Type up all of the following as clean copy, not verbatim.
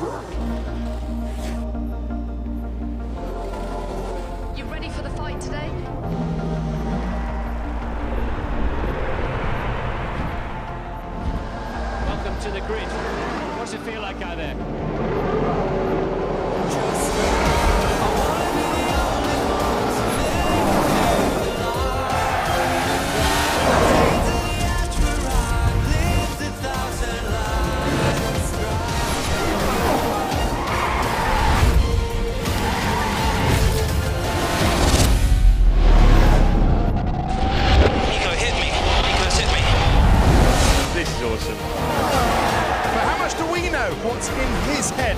You ready for the fight today? Welcome to the grid. What's it feel like out there? This is awesome. But how much do we know what's in his head?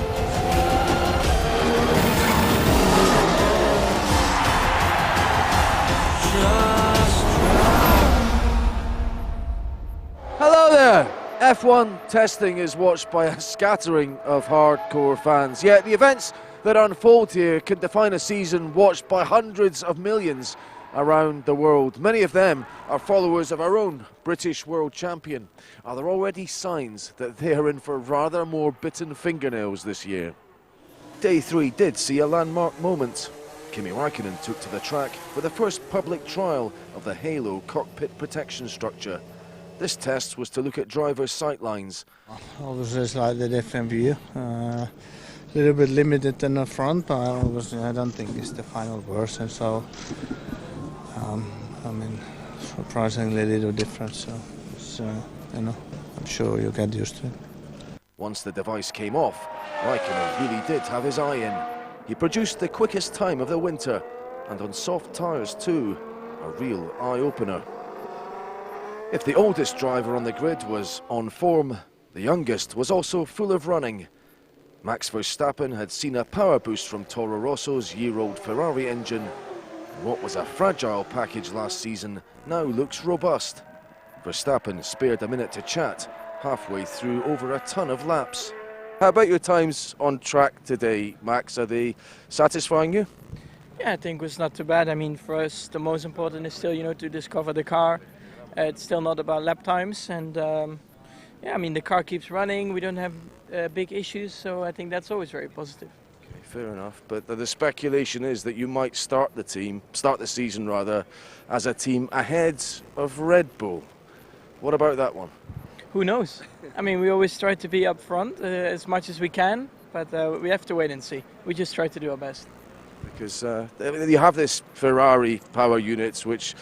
Hello there! F1 testing is watched by a scattering of hardcore fans, yet the events that unfold here can define a season watched by hundreds of millions around the world. Many of them are followers of our own British world champion. Are there already signs that they are in for rather more bitten fingernails this year? Day 3 did see a landmark moment. Kimi Räikkönen took to the track for the first public trial of the Halo cockpit protection structure. This test was to look at drivers' sightlines. Obviously, it's slightly different view. A little bit limited in the front, but obviously I don't think it's the final version. So, I mean, surprisingly a little different. So, it's, you know, I'm sure you'll get used to it. Once the device came off, Räikkönen really did have his eye in. He produced the quickest time of the winter, and on soft tyres too, a real eye-opener. If the oldest driver on the grid was on form, the youngest was also full of running. Max Verstappen had seen a power boost from Toro Rosso's year-old Ferrari engine. And what was a fragile package last season now looks robust. Verstappen spared a minute to chat, halfway through over a ton of laps. How about your times on track today, Max? Are they satisfying you? Yeah, I think it was not too bad. I mean, for us, the most important is still, to discover the car. It's still not about lap times, and yeah, I mean, the car keeps running. We don't have big issues, so I think that's always very positive. Okay, fair enough. But the speculation is that you might start the season rather, as a team ahead of Red Bull. What about that one? Who knows? I mean, we always try to be up front as much as we can, but we have to wait and see. We just try to do our best. Because you have this Ferrari power units, which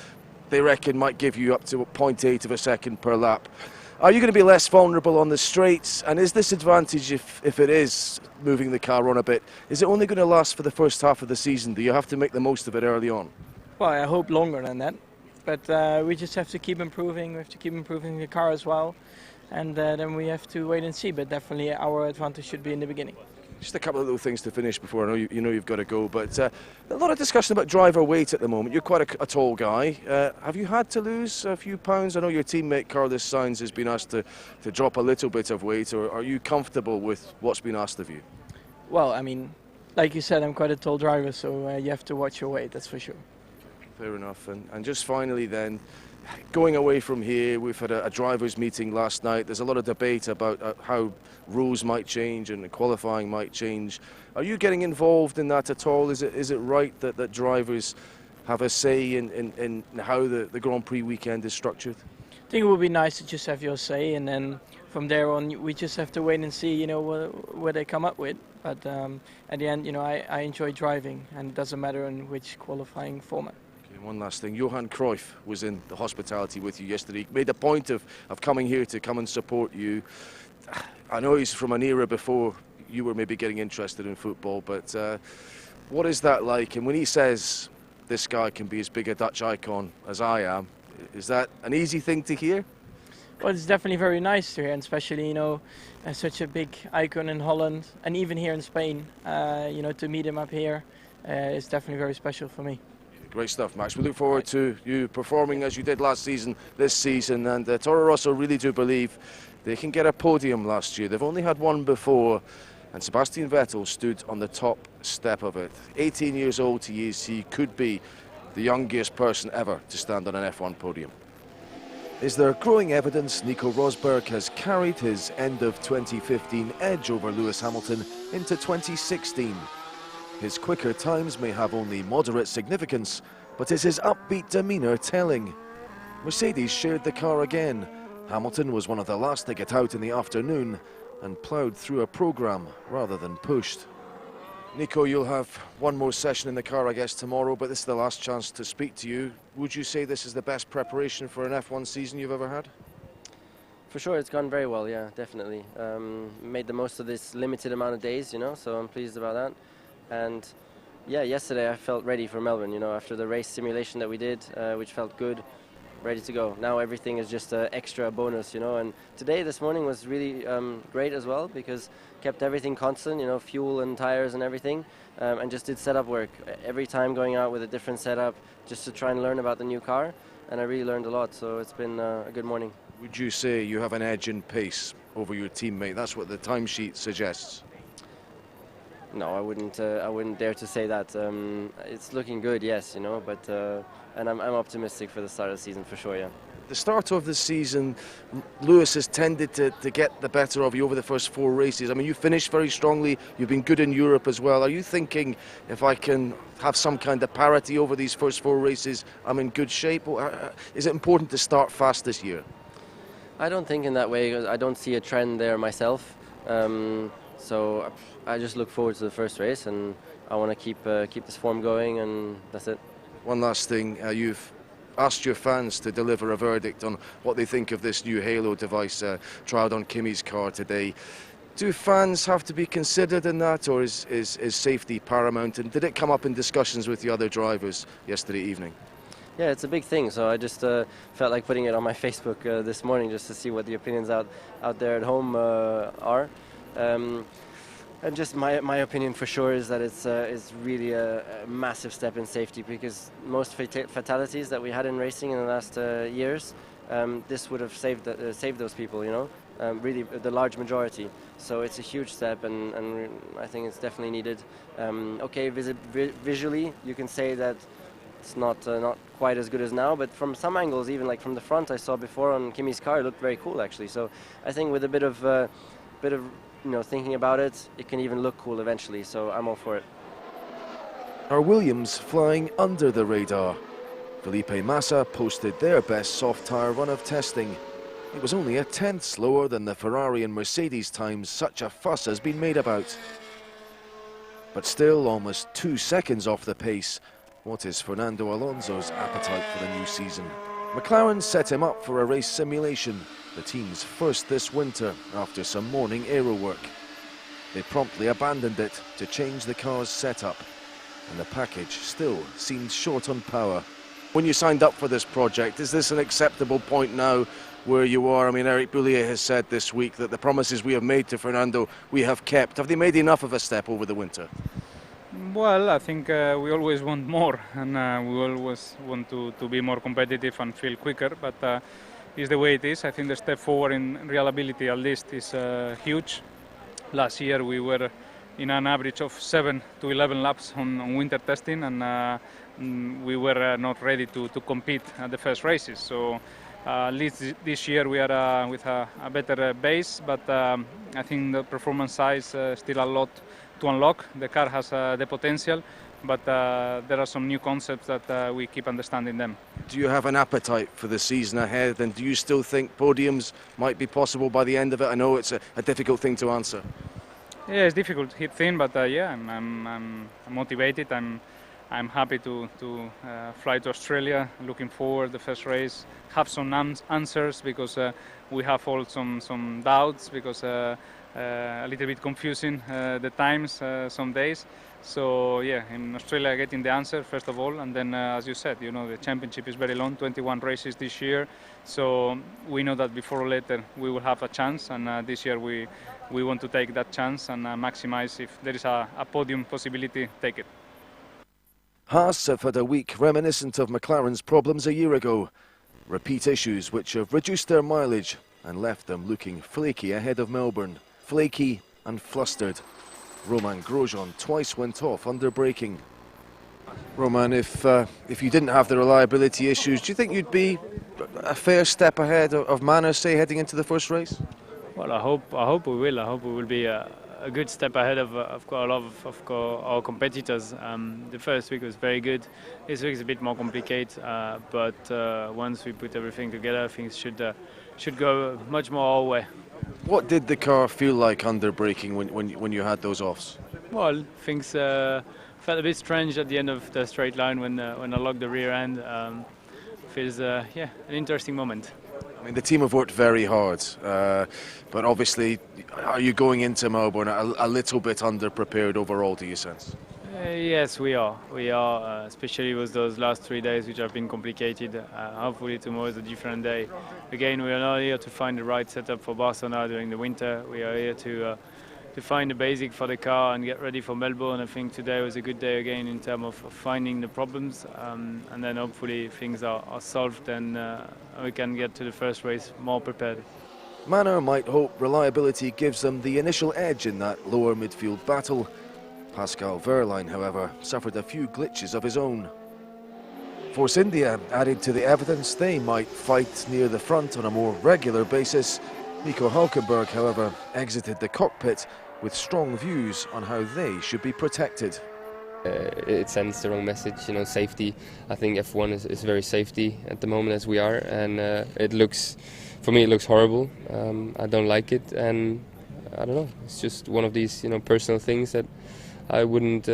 they reckon might give you up to 0.8 of a second per lap. Are you going to be less vulnerable on the straights? And is this advantage, if it is moving the car on a bit, is it only going to last for the first half of the season? Do you have to make the most of it early on? Well, I hope longer than that. But we just have to keep improving. We have to keep improving the car as well. And then we have to wait and see. But definitely our advantage should be in the beginning. Just a couple of little things to finish before I know you know you've got to go, but a lot of discussion about driver weight at the moment. You're quite a tall guy. Have you had to lose a few pounds? I know your teammate Carlos Sainz has been asked to drop a little bit of weight, or are you comfortable with what's been asked of you? Well, I mean, like you said, I'm quite a tall driver, so you have to watch your weight, that's for sure. Fair enough. And just finally then, going away from here, we've had a drivers' meeting last night. There's a lot of debate about how rules might change and qualifying might change. Are you getting involved in that at all? Is it right that drivers have a say in how the Grand Prix weekend is structured? I think it would be nice to just have your say, and then from there on we just have to wait and see, what they come up with. But at the end, I enjoy driving, and it doesn't matter in which qualifying format. One last thing, Johan Cruyff was in the hospitality with you yesterday. He made a point of coming here to come and support you. I know he's from an era before you were maybe getting interested in football, but what is that like? And when he says this guy can be as big a Dutch icon as I am, is that an easy thing to hear? Well, it's definitely very nice to hear, and especially, such a big icon in Holland, and even here in Spain, to meet him up here is definitely very special for me. Great stuff, Max. We look forward to you performing as you did last season, this season, and Toro Rosso really do believe they can get a podium last year. They've only had one before, and Sebastian Vettel stood on the top step of it. 18 years old he is, he could be the youngest person ever to stand on an F1 podium. Is there growing evidence Nico Rosberg has carried his end of 2015 edge over Lewis Hamilton into 2016? His quicker times may have only moderate significance, but is his upbeat demeanour telling? Mercedes shared the car again. Hamilton was one of the last to get out in the afternoon and ploughed through a programme rather than pushed. Nico, you'll have one more session in the car, I guess, tomorrow, but this is the last chance to speak to you. Would you say this is the best preparation for an F1 season you've ever had? For sure, it's gone very well, yeah, definitely. Made the most of this limited amount of days, you know, so I'm pleased about that. And yeah, yesterday I felt ready for Melbourne, you know, after the race simulation that we did, which felt good, ready to go. Now everything is just an extra bonus, you know, and today, this morning was really great as well, because kept everything constant, you know, fuel and tires and everything, and just did setup work. Every time going out with a different setup, just to try and learn about the new car, and I really learned a lot, so it's been a good morning. Would you say you have an edge in pace over your teammate? That's what the timesheet suggests. No, I wouldn't dare to say that. It's looking good, yes, you know, but and I'm optimistic for the start of the season for sure, yeah. The start of the season, Lewis has tended to get the better of you over the first 4 races. I mean, you finished very strongly, you've been good in Europe as well. Are you thinking, if I can have some kind of parity over these first 4 races, I'm in good shape? Or is it important to start fast this year? I don't think in that way. I don't see a trend there myself. So I just look forward to the first race, and I want to keep this form going, and that's it. One last thing, you've asked your fans to deliver a verdict on what they think of this new Halo device trialled on Kimi's car today. Do fans have to be considered in that, or is safety paramount? And did it come up in discussions with the other drivers yesterday evening? Yeah, it's a big thing, so I just felt like putting it on my Facebook this morning just to see what the opinions out there at home are. And just my opinion for sure is that it's really a massive step in safety, because most fatalities that we had in racing in the last years, this would have saved those people, you know, really the large majority. So it's a huge step, and I think it's definitely needed. Okay, visually you can say that it's not quite as good as now, but from some angles, even like from the front I saw before on Kimi's car, it looked very cool actually. So I think with a bit of you know, thinking about it, it can even look cool eventually, so I'm all for it. Are Williams flying under the radar? Felipe Massa posted their best soft tyre run of testing. It was only a tenth slower than the Ferrari and Mercedes times such a fuss has been made about. But still almost 2 seconds off the pace. What is Fernando Alonso's appetite for the new season? McLaren set him up for a race simulation, the team's first this winter after some morning aero work. They promptly abandoned it to change the car's setup, and the package still seemed short on power. When you signed up for this project, is this an acceptable point now where you are? I mean, Eric Boullier has said this week that the promises we have made to Fernando, we have kept. Have they made enough of a step over the winter? Well, I think we always want more, and we always want to be more competitive and feel quicker, but it's the way it is. I think the step forward in reliability at least is huge. Last year we were in an average of 7 to 11 laps on winter testing, and we were not ready to compete at the first races. So at least this year we are with a better base, but I think the performance side still a lot to unlock. The car has the potential, but there are some new concepts that we keep understanding them. Do you have an appetite for the season ahead, and do you still think podiums might be possible by the end of it? I know it's a difficult thing to answer. Yeah, it's difficult to hit thing, but yeah, I'm motivated. I'm happy to fly to Australia. Looking forward the first race, have some answers, because we have all some doubts, because a little bit confusing the times some days. So yeah, in Australia getting the answer first of all, and then as you said, you know, the championship is very long, 21 races this year, so we know that before or later we will have a chance, and this year we want to take that chance and maximize. If there is a podium possibility, take it. Haas have had a week reminiscent of McLaren's problems a year ago. Repeat issues which have reduced their mileage and left them looking flaky ahead of Melbourne. Flaky and flustered. Romain Grosjean twice went off under braking. Romain, if you didn't have the reliability issues, do you think you'd be a fair step ahead of Manor, say, heading into the first race? Well, I hope we will. I hope we will be a good step ahead of quite a lot of our competitors. The first week was very good. This week is a bit more complicated, but once we put everything together, things should go much more our way. What did the car feel like under braking when you had those offs? Well, things felt a bit strange at the end of the straight line when I locked the rear end. Feels an interesting moment. I mean, the team have worked very hard, but obviously, are you going into Melbourne a little bit underprepared overall, do you sense? Yes, we are. Especially with those last 3 days, which have been complicated. Hopefully tomorrow is a different day. Again, we are not here to find the right setup for Barcelona during the winter. We are here to find the basic for the car and get ready for Melbourne. I think today was a good day again in terms of finding the problems, and then hopefully things are solved and we can get to the first race more prepared. Manor might hope reliability gives them the initial edge in that lower midfield battle. Pascal Wehrlein, however, suffered a few glitches of his own. Force India added to the evidence they might fight near the front on a more regular basis. Nico Hülkenberg, however, exited the cockpit with strong views on how they should be protected. It sends the wrong message, safety. I think F1 is very safety at the moment as we are, and for me it looks horrible. I don't like it, and I don't know, it's just one of these personal things that I wouldn't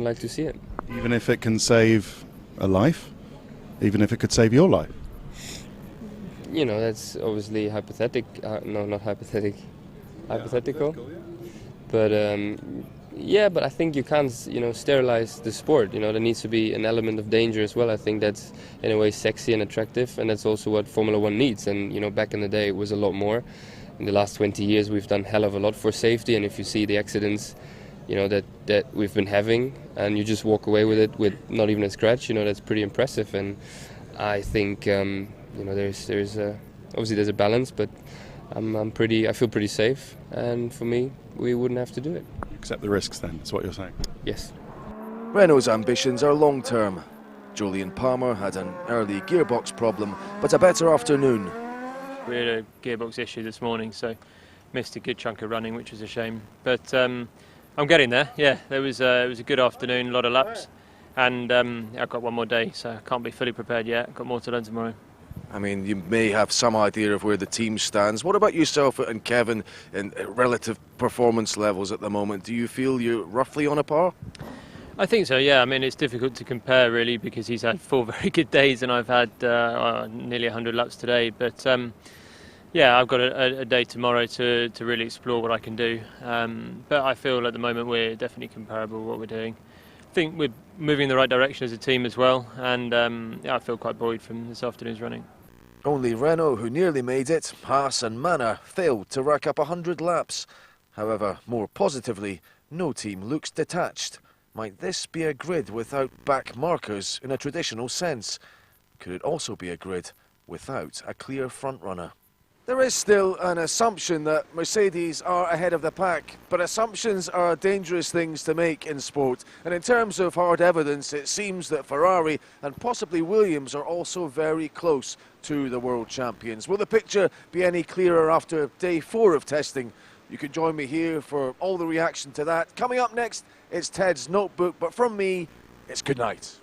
like to see it. Even if it can save a life? Even if it could save your life? That's obviously hypothetical. But but I think you can't, sterilize the sport. There needs to be an element of danger as well. I think that's in a way sexy and attractive, and that's also what Formula One needs. And back in the day it was a lot more. In the last 20 years we've done hell of a lot for safety, and if you see the accidents, that we've been having, and you just walk away with it with not even a scratch, that's pretty impressive. And I think there's obviously a balance, but I feel pretty safe, and for me, we wouldn't have to do it. Accept the risks then, that's what you're saying? Yes. Renault's ambitions are long-term. Julian Palmer had an early gearbox problem, but a better afternoon. We had a gearbox issue this morning, so missed a good chunk of running, which was a shame. But I'm getting there. Yeah, it was a good afternoon, a lot of laps, and I've got one more day, so I can't be fully prepared yet. I've got more to learn tomorrow. I mean, you may have some idea of where the team stands. What about yourself and Kevin in relative performance levels at the moment? Do you feel you're roughly on a par? I think so, yeah. I mean, it's difficult to compare really because he's had 4 very good days and I've had nearly 100 laps today. But yeah, I've got a day tomorrow to really explore what I can do. But I feel at the moment we're definitely comparable with what we're doing. I think we're moving in the right direction as a team as well, and yeah, I feel quite buoyed from this afternoon's running. Only Renault, who nearly made it, Haas and Manor failed to rack up 100 laps. However, more positively, no team looks detached. Might this be a grid without back markers in a traditional sense? Could it also be a grid without a clear frontrunner? There is still an assumption that Mercedes are ahead of the pack, but assumptions are dangerous things to make in sport. And in terms of hard evidence, it seems that Ferrari and possibly Williams are also very close to the world champions. Will the picture be any clearer after day 4 of testing? You can join me here for all the reaction to that. Coming up next, it's Ted's Notebook, but from me, it's good night.